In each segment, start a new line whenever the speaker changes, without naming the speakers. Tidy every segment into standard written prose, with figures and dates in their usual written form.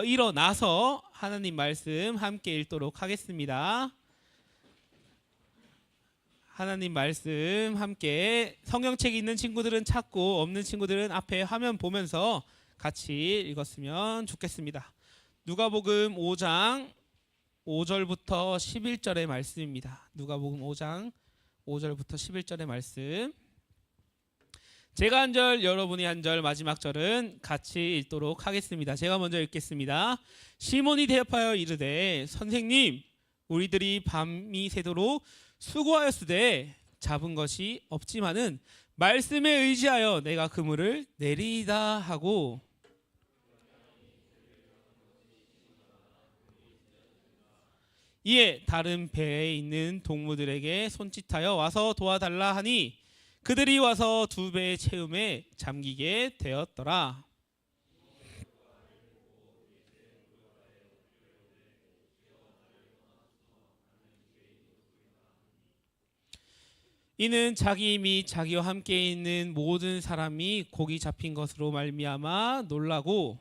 일어나서 하나님 말씀 함께 읽도록 하겠습니다. 하나님 말씀 함께 성경책 있는 친구들은 찾고 없는 친구들은 앞에 화면 보면서 같이 읽었으면 좋겠습니다. 누가복음 5장 5절부터 11절의 말씀입니다. 누가복음 5장 5절부터 11절의 말씀. 제가 한 절, 여러분이 한 절, 마지막 절은 같이 읽도록 하겠습니다. 제가 먼저 읽겠습니다. 시몬이 대답하여 이르되 선생님, 우리들이 밤이 새도록 수고하였으되 잡은 것이 없지만은 말씀에 의지하여 내가 그물을 내리이다 하고, 이에 다른 배에 있는 동무들에게 손짓하여 와서 도와달라 하니 그들이 와서 두 배의 채움에 잠기게 되었더라. 이는 자기 및 자기와 함께 있는 모든 사람이 고기 잡힌 것으로 말미암아 놀라고,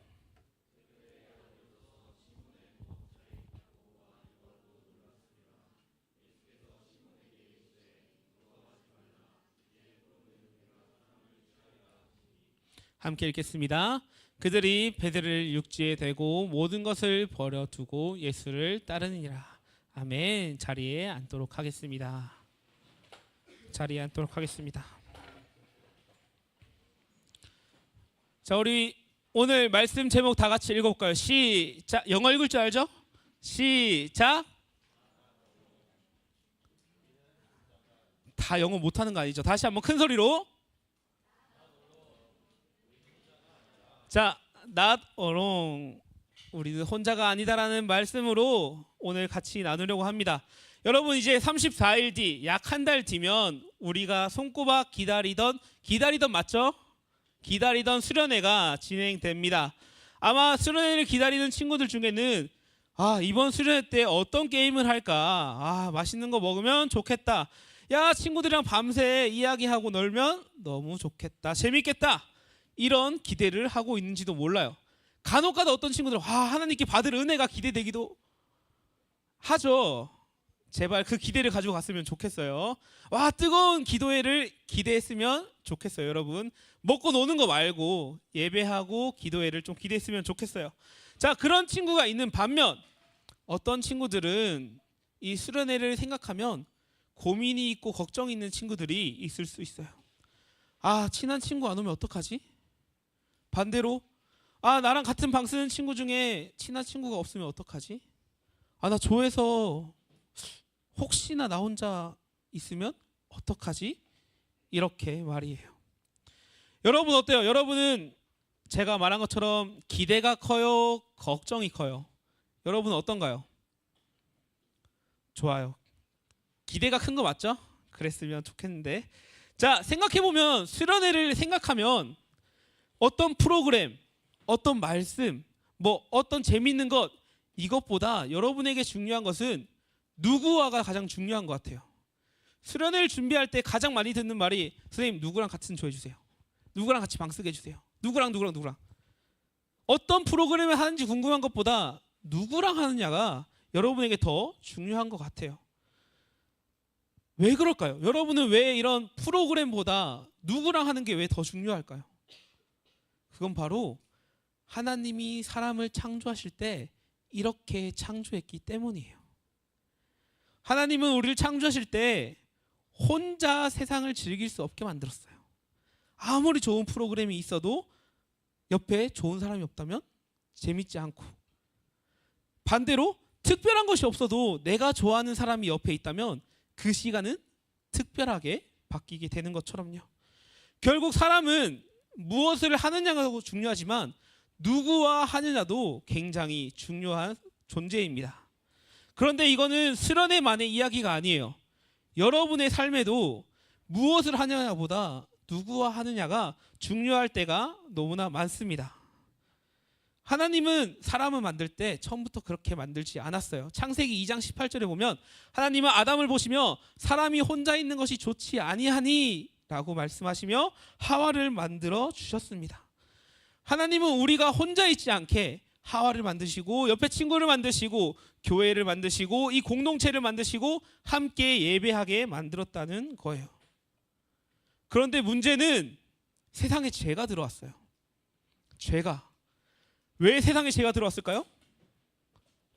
함께 읽겠습니다. 그들이 배들을 육지에 대고 모든 것을 버려두고 예수를 따르니라. 아멘. 자리에 앉도록 하겠습니다. 자리에 앉도록 하겠습니다. 자, 우리 오늘 말씀 제목 다 같이 읽어볼까요? 시작. 영어 읽을 줄 알죠? 시작. 다 영어 못하는 거 아니죠? 다시 한번 큰 소리로. 자, not alone, 우리는 혼자가 아니다라는 말씀으로 오늘 같이 나누려고 합니다. 여러분, 이제 34일 뒤, 약 한 달 뒤면 우리가 손꼽아 기다리던 맞죠? 기다리던 수련회가 진행됩니다. 아마 수련회를 기다리는 친구들 중에는 이번 수련회 때 어떤 게임을 할까? 맛있는 거 먹으면 좋겠다. 야, 친구들이랑 밤새 이야기하고 놀면 너무 좋겠다. 재밌겠다. 이런 기대를 하고 있는지도 몰라요. 간혹가다 어떤 친구들은 하나님께 받을 은혜가 기대되기도 하죠. 제발 그 기대를 가지고 갔으면 좋겠어요. 뜨거운 기도회를 기대했으면 좋겠어요. 여러분, 먹고 노는 거 말고 예배하고 기도회를 좀 기대했으면 좋겠어요. 자, 그런 친구가 있는 반면 어떤 친구들은 이 수련회를 생각하면 고민이 있고 걱정이 있는 친구들이 있을 수 있어요. 친한 친구 안 오면 어떡하지? 반대로 나랑 같은 방 쓰는 친구 중에 친한 친구가 없으면 어떡하지? 나 조에서 혹시나 나 혼자 있으면 어떡하지? 이렇게 말이에요. 여러분 어때요? 여러분은 제가 말한 것처럼 기대가 커요? 걱정이 커요? 여러분은 어떤가요? 좋아요. 기대가 큰 거 맞죠? 그랬으면 좋겠는데. 자, 생각해보면 수련회를 생각하면 어떤 프로그램, 어떤 말씀, 어떤 재밌는 것, 이것보다 여러분에게 중요한 것은 누구와가 가장 중요한 것 같아요. 수련회를 준비할 때 가장 많이 듣는 말이, 선생님 누구랑 같은 조 해주세요. 누구랑 같이 방 쓰게 해주세요. 누구랑. 어떤 프로그램을 하는지 궁금한 것보다 누구랑 하느냐가 여러분에게 더 중요한 것 같아요. 왜 그럴까요? 여러분은 왜 이런 프로그램보다 누구랑 하는 게 왜 더 중요할까요? 그건 바로 하나님이 사람을 창조하실 때 이렇게 창조했기 때문이에요. 하나님은 우리를 창조하실 때 혼자 세상을 즐길 수 없게 만들었어요. 아무리 좋은 프로그램이 있어도 옆에 좋은 사람이 없다면 재밌지 않고, 반대로 특별한 것이 없어도 내가 좋아하는 사람이 옆에 있다면 그 시간은 특별하게 바뀌게 되는 것처럼요. 결국 사람은 무엇을 하느냐가 중요하지만 누구와 하느냐도 굉장히 중요한 존재입니다. 그런데 이거는 수련회만의 이야기가 아니에요. 여러분의 삶에도 무엇을 하느냐보다 누구와 하느냐가 중요할 때가 너무나 많습니다. 하나님은 사람을 만들 때 처음부터 그렇게 만들지 않았어요. 창세기 2장 18절에 보면 하나님은 아담을 보시며 사람이 혼자 있는 것이 좋지 아니하니 라고 말씀하시며 하와를 만들어 주셨습니다. 하나님은 우리가 혼자 있지 않게 하와를 만드시고 옆에 친구를 만드시고 교회를 만드시고 이 공동체를 만드시고 함께 예배하게 만들었다는 거예요. 그런데 문제는 세상에 죄가 들어왔어요. 죄가. 왜 세상에 죄가 들어왔을까요?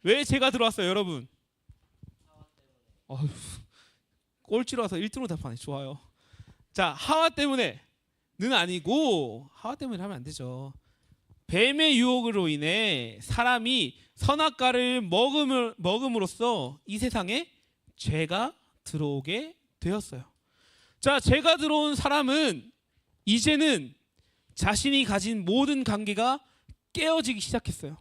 왜 죄가 들어왔어요, 여러분? 꼴찌라서 1등으로 답하네. 좋아요. 자, 하와 때문에는 아니고, 하와 때문에 하면 안 되죠. 뱀의 유혹으로 인해 사람이 선악과를 먹음으로써 이 세상에 죄가 들어오게 되었어요. 자, 죄가 들어온 사람은 이제는 자신이 가진 모든 관계가 깨어지기 시작했어요.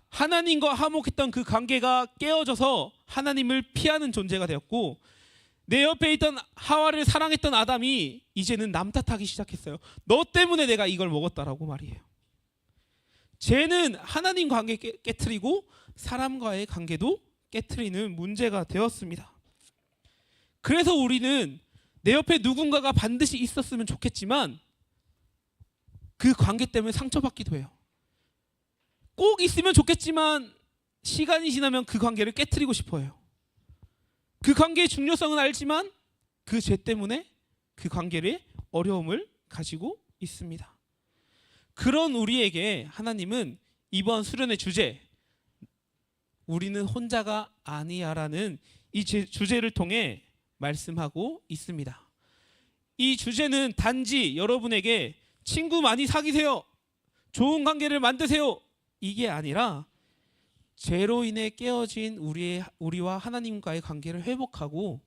하나님과 화목했던 그 관계가 깨어져서 하나님을 피하는 존재가 되었고, 내 옆에 있던 하와를 사랑했던 아담이 이제는 남 탓하기 시작했어요. 너 때문에 내가 이걸 먹었다라고 말이에요. 죄는 하나님 관계 깨트리고 사람과의 관계도 깨트리는 문제가 되었습니다. 그래서 우리는 내 옆에 누군가가 반드시 있었으면 좋겠지만 그 관계 때문에 상처받기도 해요. 꼭 있으면 좋겠지만 시간이 지나면 그 관계를 깨트리고 싶어요. 그 관계의 중요성은 알지만 그 죄 때문에 그 관계에 어려움을 가지고 있습니다. 그런 우리에게 하나님은 이번 수련의 주제, 우리는 혼자가 아니야라는 이 주제를 통해 말씀하고 있습니다. 이 주제는 단지 여러분에게 친구 많이 사귀세요, 좋은 관계를 만드세요, 이게 아니라 죄로 인해 깨어진 우리와 하나님과의 관계를 회복하고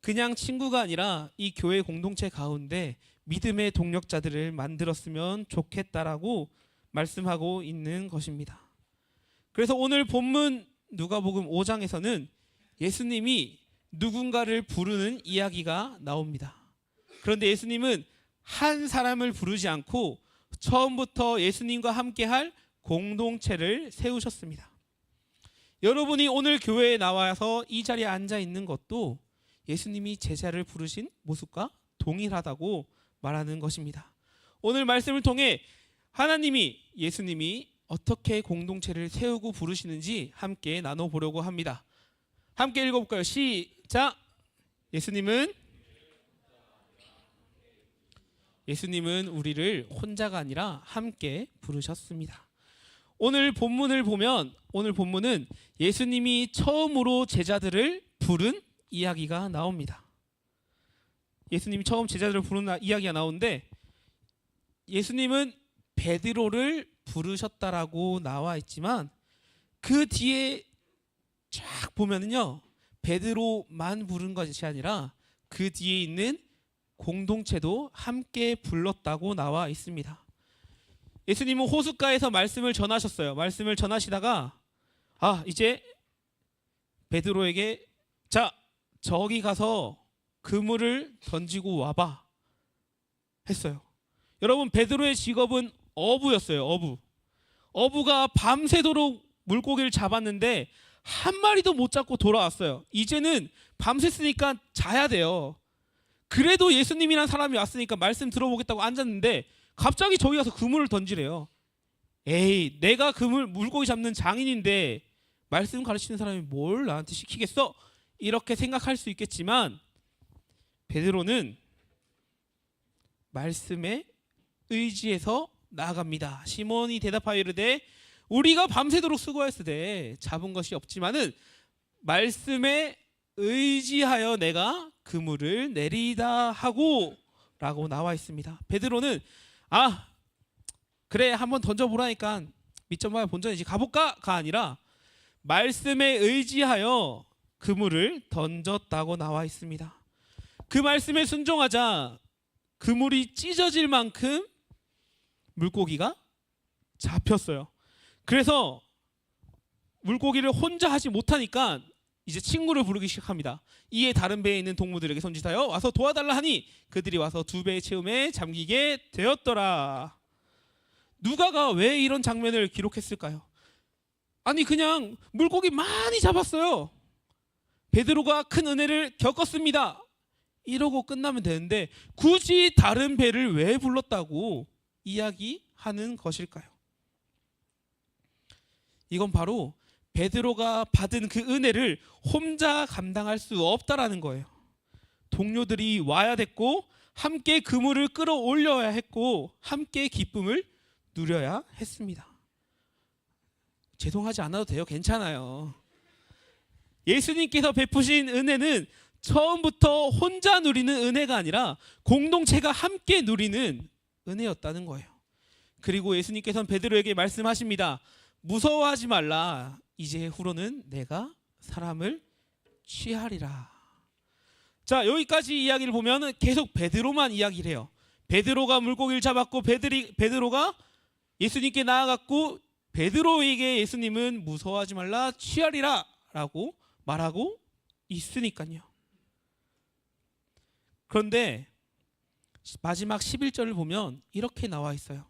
그냥 친구가 아니라 이 교회 공동체 가운데 믿음의 동력자들을 만들었으면 좋겠다라고 말씀하고 있는 것입니다. 그래서 오늘 본문 누가복음 5장에서는 예수님이 누군가를 부르는 이야기가 나옵니다. 그런데 예수님은 한 사람을 부르지 않고 처음부터 예수님과 함께할 공동체를 세우셨습니다. 여러분이 오늘 교회에 나와서 이 자리에 앉아 있는 것도 예수님이 제자를 부르신 모습과 동일하다고 말하는 것입니다. 오늘 말씀을 통해 예수님이 어떻게 공동체를 세우고 부르시는지 함께 나눠보려고 합니다. 함께 읽어볼까요? 시작! 예수님은 우리를 혼자가 아니라 함께 부르셨습니다. 오늘 본문은 예수님이 처음으로 제자들을 부른 이야기가 나옵니다. 예수님이 처음 제자들을 부른 이야기가 나오는데 예수님은 베드로를 부르셨다라고 나와 있지만 그 뒤에 쫙 보면은요, 베드로만 부른 것이 아니라 그 뒤에 있는 공동체도 함께 불렀다고 나와 있습니다. 예수님은 호숫가에서 말씀을 전하셨어요. 말씀을 전하시다가 이제 베드로에게 자, 저기 가서 그물을 던지고 와봐 했어요. 여러분, 베드로의 직업은 어부였어요. 어부가 밤새도록 물고기를 잡았는데 한 마리도 못 잡고 돌아왔어요. 이제는 밤샜으니까 자야 돼요. 그래도 예수님이란 사람이 왔으니까 말씀 들어보겠다고 앉았는데 갑자기 저기 가서 그물을 던지래요. 에이, 내가 물고기 잡는 장인인데 말씀 가르치는 사람이 뭘 나한테 시키겠어? 이렇게 생각할 수 있겠지만 베드로는 말씀에 의지해서 나아갑니다. 시몬이 대답하여 이르되 우리가 밤새도록 수고하였으되 잡은 것이 없지만은 말씀에 의지하여 내가 그물을 내리다 하고 라고 나와 있습니다. 베드로는 그래 한번 던져보라니까 밑점마에 본전이지 가볼까가 아니라 말씀에 의지하여 그물을 던졌다고 나와 있습니다. 그 말씀에 순종하자 그물이 찢어질 만큼 물고기가 잡혔어요. 그래서 물고기를 혼자 하지 못하니까 이제 친구를 부르기 시작합니다. 이에 다른 배에 있는 동무들에게 손짓하여 와서 도와달라 하니 그들이 와서 2배의 채움에 잠기게 되었더라. 누가가 왜 이런 장면을 기록했을까요? 그냥 물고기 많이 잡았어요. 베드로가 큰 은혜를 겪었습니다. 이러고 끝나면 되는데 굳이 다른 배를 왜 불렀다고 이야기하는 것일까요? 이건 바로 베드로가 받은 그 은혜를 혼자 감당할 수 없다라는 거예요. 동료들이 와야 됐고 함께 그물을 끌어올려야 했고 함께 기쁨을 누려야 했습니다. 죄송하지 않아도 돼요. 괜찮아요. 예수님께서 베푸신 은혜는 처음부터 혼자 누리는 은혜가 아니라 공동체가 함께 누리는 은혜였다는 거예요. 그리고 예수님께서는 베드로에게 말씀하십니다. 무서워하지 말라. 이제 후로는 내가 사람을 취하리라. 자, 여기까지 이야기를 보면 계속 베드로만 이야기를 해요. 베드로가 물고기를 잡았고 베드로가 예수님께 나아갔고 베드로에게 예수님은 무서워하지 말라 취하리라 라고 말하고 있으니까요. 그런데 마지막 11절을 보면 이렇게 나와 있어요.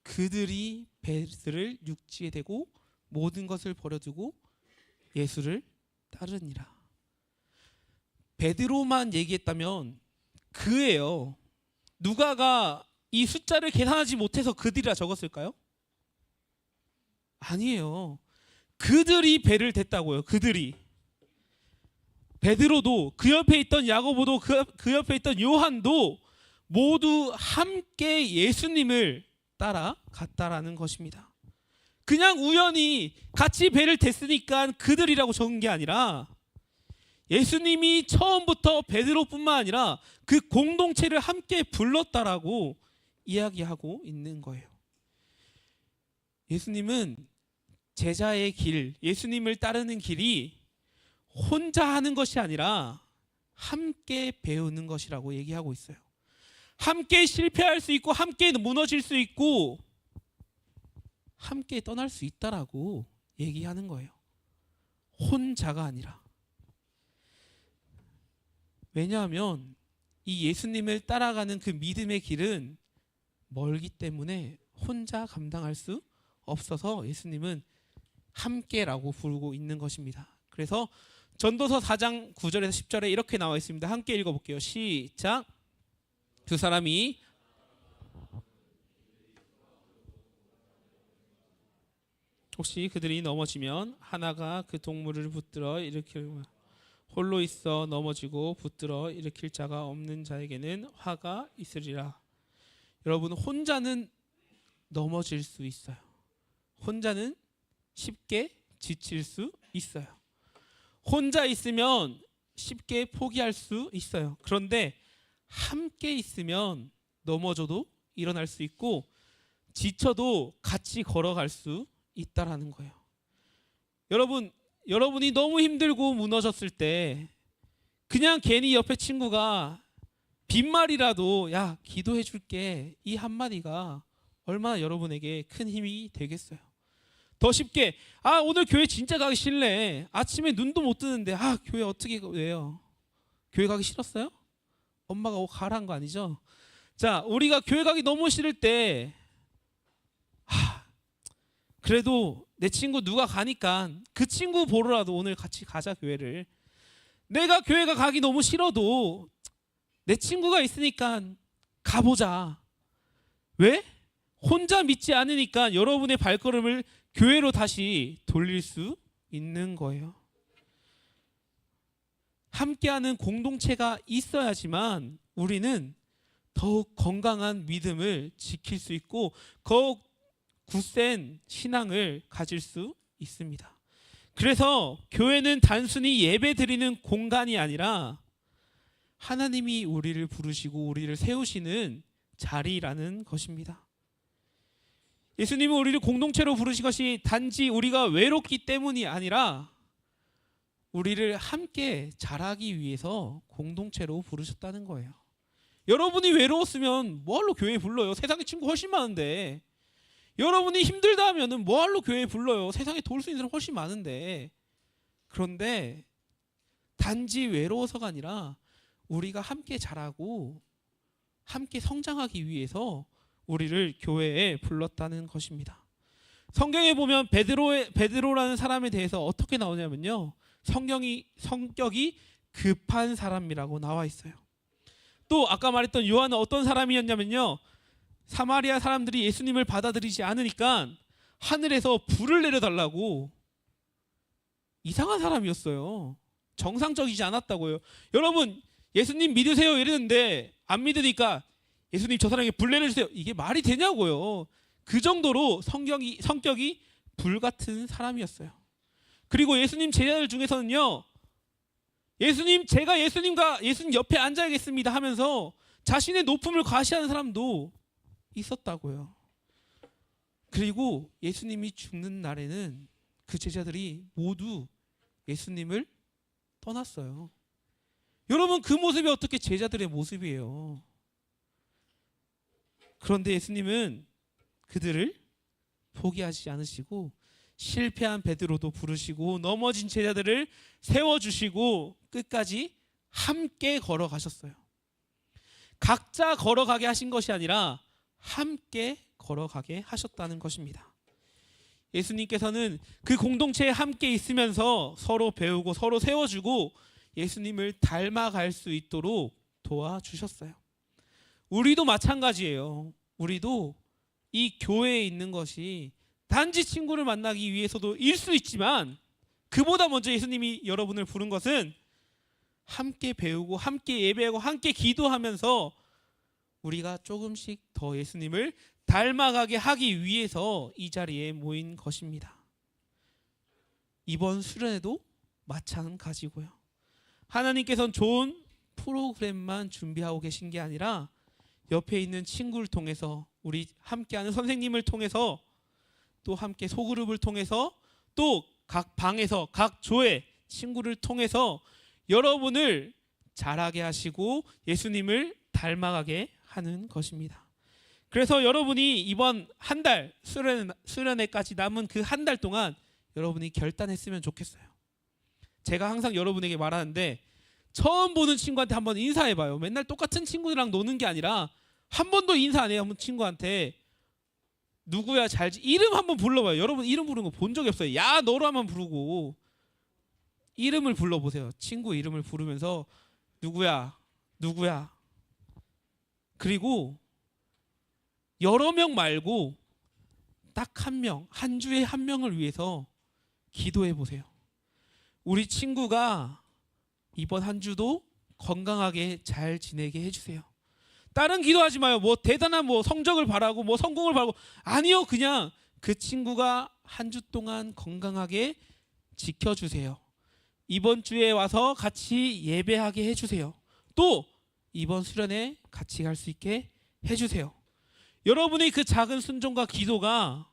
그들이 배를 육지에 대고 모든 것을 버려두고 예수를 따르니라. 베드로만 얘기했다면 그예요. 누가가 이 숫자를 계산하지 못해서 그들이라 적었을까요? 아니에요. 그들이 배를 댔다고요. 그들이. 베드로도 그 옆에 있던 야고보도 그 옆에 있던 요한도 모두 함께 예수님을 따라갔다라는 것입니다. 그냥 우연히 같이 배를 댔으니까 그들이라고 적은 게 아니라 예수님이 처음부터 베드로뿐만 아니라 그 공동체를 함께 불렀다라고 이야기하고 있는 거예요. 예수님은 제자의 길, 예수님을 따르는 길이 혼자 하는 것이 아니라 함께 배우는 것이라고 얘기하고 있어요. 함께 실패할 수 있고 함께 무너질 수 있고 함께 떠날 수 있다라고 얘기하는 거예요. 혼자가 아니라. 왜냐하면 이 예수님을 따라가는 그 믿음의 길은 멀기 때문에 혼자 감당할 수 없어서 예수님은 함께라고 부르고 있는 것입니다. 그래서 전도서 4장 9절에서 10절에 이렇게 나와 있습니다. 함께 읽어볼게요. 시작. 두 사람이 혹시 그들이 넘어지면 하나가 그 동물을 붙들어 일으킬 홀로 있어 넘어지고 붙들어 일으킬 자가 없는 자에게는 화가 있으리라. 여러분, 혼자는 넘어질 수 있어요. 혼자는 쉽게 지칠 수 있어요. 혼자 있으면 쉽게 포기할 수 있어요. 그런데 함께 있으면 넘어져도 일어날 수 있고 지쳐도 같이 걸어갈 수 있다라는 거예요. 여러분이 너무 힘들고 무너졌을 때 그냥 괜히 옆에 친구가 빈말이라도 야 기도해 줄게 이 한마디가 얼마나 여러분에게 큰 힘이 되겠어요. 더 쉽게 오늘 교회 진짜 가기 싫네. 아침에 눈도 못 뜨는데 교회 어떻게 왜요? 교회 가기 싫었어요? 엄마가 가라는 거 아니죠? 자, 우리가 교회 가기 너무 싫을 때 그래도 내 친구 누가 가니까 그 친구 보러라도 오늘 같이 가자 교회를. 내가 교회가 가기 너무 싫어도 내 친구가 있으니까 가보자. 왜? 혼자 믿지 않으니까 여러분의 발걸음을 교회로 다시 돌릴 수 있는 거예요. 함께하는 공동체가 있어야지만 우리는 더욱 건강한 믿음을 지킬 수 있고 더욱 굳센 신앙을 가질 수 있습니다. 그래서 교회는 단순히 예배 드리는 공간이 아니라 하나님이 우리를 부르시고 우리를 세우시는 자리라는 것입니다. 예수님은 우리를 공동체로 부르신 것이 단지 우리가 외롭기 때문이 아니라 우리를 함께 자라기 위해서 공동체로 부르셨다는 거예요. 여러분이 외로웠으면 뭐하러 교회에 불러요? 세상에 친구 훨씬 많은데. 여러분이 힘들다 하면은 뭐하러 교회에 불러요? 세상에 도울 수 있는 사람 훨씬 많은데. 그런데 단지 외로워서가 아니라 우리가 함께 자라고 함께 성장하기 위해서 우리를 교회에 불렀다는 것입니다. 성경에 보면 베드로라는 사람에 대해서 어떻게 나오냐면요. 성격이 급한 사람이라고 나와 있어요. 또 아까 말했던 요한은 어떤 사람이었냐면요. 사마리아 사람들이 예수님을 받아들이지 않으니까 하늘에서 불을 내려달라고. 이상한 사람이었어요. 정상적이지 않았다고요. 여러분, 예수님 믿으세요 이랬는데 안 믿으니까 예수님 저 사람에게 불 내려주세요. 이게 말이 되냐고요. 그 정도로 성격이 불같은 사람이었어요. 그리고 예수님 제자들 중에서는요, 예수님, 제가 예수님과 예수님 옆에 앉아야겠습니다 하면서 자신의 높음을 과시하는 사람도 있었다고요. 그리고 예수님이 죽는 날에는 그 제자들이 모두 예수님을 떠났어요. 여러분, 그 모습이 어떻게 제자들의 모습이에요? 그런데 예수님은 그들을 포기하지 않으시고 실패한 베드로도 부르시고 넘어진 제자들을 세워주시고 끝까지 함께 걸어가셨어요. 각자 걸어가게 하신 것이 아니라 함께 걸어가게 하셨다는 것입니다. 예수님께서는 그 공동체에 함께 있으면서 서로 배우고 서로 세워주고 예수님을 닮아갈 수 있도록 도와주셨어요. 우리도 마찬가지예요. 우리도 이 교회에 있는 것이 단지 친구를 만나기 위해서도 일 수 있지만 그보다 먼저 예수님이 여러분을 부른 것은 함께 배우고 함께 예배하고 함께 기도하면서 우리가 조금씩 더 예수님을 닮아가게 하기 위해서 이 자리에 모인 것입니다. 이번 수련회도 마찬가지고요. 하나님께서는 좋은 프로그램만 준비하고 계신 게 아니라 옆에 있는 친구를 통해서, 우리 함께하는 선생님을 통해서, 또 함께 소그룹을 통해서, 또 각 방에서 각 조의 친구를 통해서 여러분을 자라게 하시고 예수님을 닮아가게 하는 것입니다. 그래서 여러분이 이번 한 달 수련회까지 남은 그 한 달 동안 여러분이 결단했으면 좋겠어요. 제가 항상 여러분에게 말하는데 처음 보는 친구한테 한번 인사해봐요. 맨날 똑같은 친구들이랑 노는 게 아니라 한 번도 인사 안 해요. 한번 친구한테 누구야 잘지 이름 한번 불러봐요. 여러분 이름 부르는 거 본 적이 없어요. 야 너로 한번 부르고 이름을 불러보세요. 친구 이름을 부르면서 누구야 누구야. 그리고 여러 명 말고 딱 한 명, 한 주에 한 명을 위해서 기도해 보세요. 우리 친구가 이번 한 주도 건강하게 잘 지내게 해주세요. 다른 기도하지 마요. 뭐 대단한 뭐 성적을 바라고 뭐 성공을 바라고, 아니요. 그냥 그 친구가 한 주 동안 건강하게 지켜주세요. 이번 주에 와서 같이 예배하게 해주세요. 또 이번 수련회 같이 갈 수 있게 해주세요. 여러분의 그 작은 순종과 기도가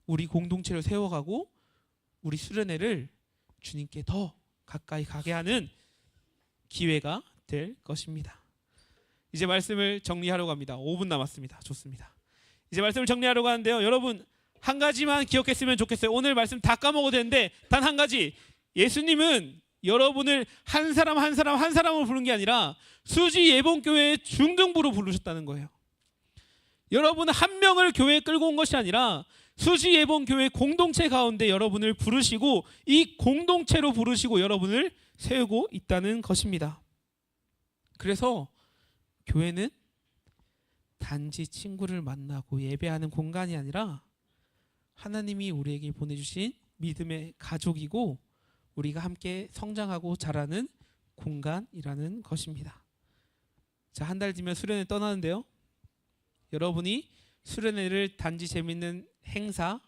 우리 공동체를 세워가고 우리 수련회를 주님께 더 가까이 가게 하는 기회가 될 것입니다. 이제 말씀을 정리하려고 합니다. 5분 남았습니다. 좋습니다. 이제 말씀을 정리하려고 하는데요. 여러분 한 가지만 기억했으면 좋겠어요. 오늘 말씀 다 까먹어도 되는데 단 한 가지. 예수님은 여러분을 한 사람 한 사람을 부른 게 아니라 수지 예봉교회의 중등부로 부르셨다는 거예요. 여러분 한 명을 교회에 끌고 온 것이 아니라 수지 예봉교회 공동체 가운데 여러분을 부르시고 이 공동체로 부르시고 여러분을 세우고 있다는 것입니다. 그래서 교회는 단지 친구를 만나고 예배하는 공간이 아니라 하나님이 우리에게 보내주신 믿음의 가족이고 우리가 함께 성장하고 자라는 공간이라는 것입니다. 자, 한 달 뒤면 수련회 떠나는데요. 여러분이 수련회를 단지 재밌는 행사,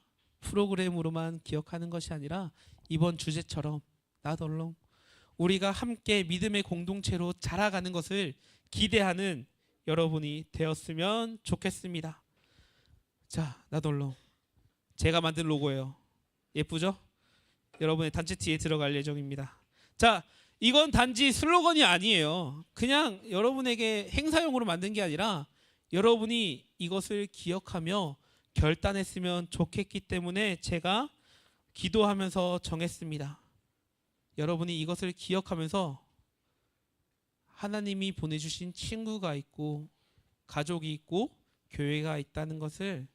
프로그램으로만 기억하는 것이 아니라 이번 주제처럼 나덜렁 우리가 함께 믿음의 공동체로 자라가는 것을 기대하는 여러분이 되었으면 좋겠습니다. 자, 나덜렁 제가 만든 로고예요. 예쁘죠? 여러분의 단체티에 들어갈 예정입니다. 자, 이건 단지 슬로건이 아니에요. 그냥 여러분에게 행사용으로 만든 게 아니라 여러분이 이것을 기억하며 결단했으면 좋겠기 때문에 제가 기도하면서 정했습니다. 여러분이 이것을 기억하면서 하나님이 보내주신 친구가 있고 가족이 있고 교회가 있다는 것을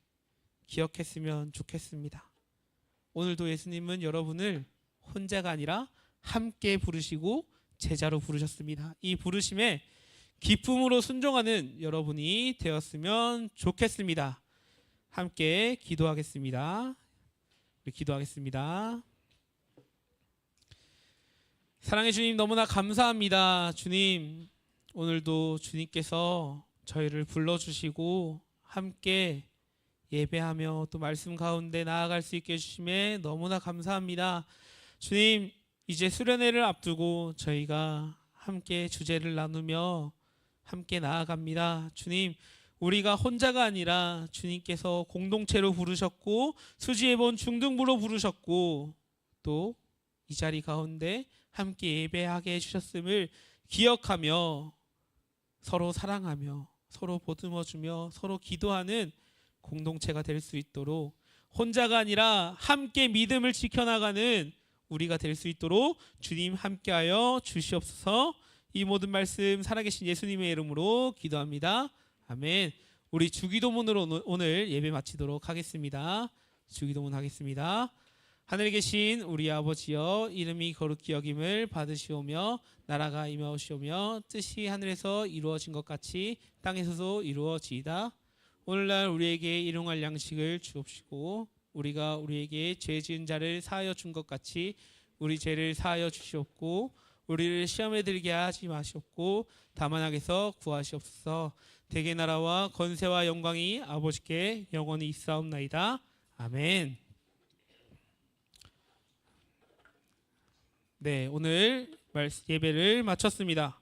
기억했으면 좋겠습니다. 오늘도 예수님은 여러분을 혼자가 아니라 함께 부르시고 제자로 부르셨습니다. 이 부르심에 기쁨으로 순종하는 여러분이 되었으면 좋겠습니다. 함께 기도하겠습니다. 우리 기도하겠습니다. 사랑해 주님, 너무나 감사합니다. 주님, 오늘도 주님께서 저희를 불러주시고 함께 예배하며 또 말씀 가운데 나아갈 수 있게 해주심에 너무나 감사합니다. 주님, 이제 수련회를 앞두고 저희가 함께 주제를 나누며 함께 나아갑니다. 주님, 우리가 혼자가 아니라 주님께서 공동체로 부르셨고 수지예본 중등부로 부르셨고 또 이 자리 가운데 함께 예배하게 해주셨음을 기억하며 서로 사랑하며 서로 보듬어주며 서로 기도하는 공동체가 될 수 있도록, 혼자가 아니라 함께 믿음을 지켜나가는 우리가 될 수 있도록 주님 함께하여 주시옵소서. 이 모든 말씀 살아계신 예수님의 이름으로 기도합니다. 아멘. 우리 주기도문으로 오늘 예배 마치도록 하겠습니다. 주기도문 하겠습니다. 하늘에 계신 우리 아버지여, 이름이 거룩히 여김을 받으시오며 나라가 임하오시오며 뜻이 하늘에서 이루어진 것 같이 땅에서도 이루어지이다. 오늘날 우리에게 일용할 양식을 주옵시고 우리가 우리에게 죄 지은 자를 사하여 준 것 같이 우리 죄를 사하여 주시옵고 우리를 시험에 들게 하지 마시옵고 다만 악에서 구하시옵소서. 대개 나라와 권세와 영광이 아버지께 영원히 있사옵나이다. 아멘. 네, 오늘 예배를 마쳤습니다.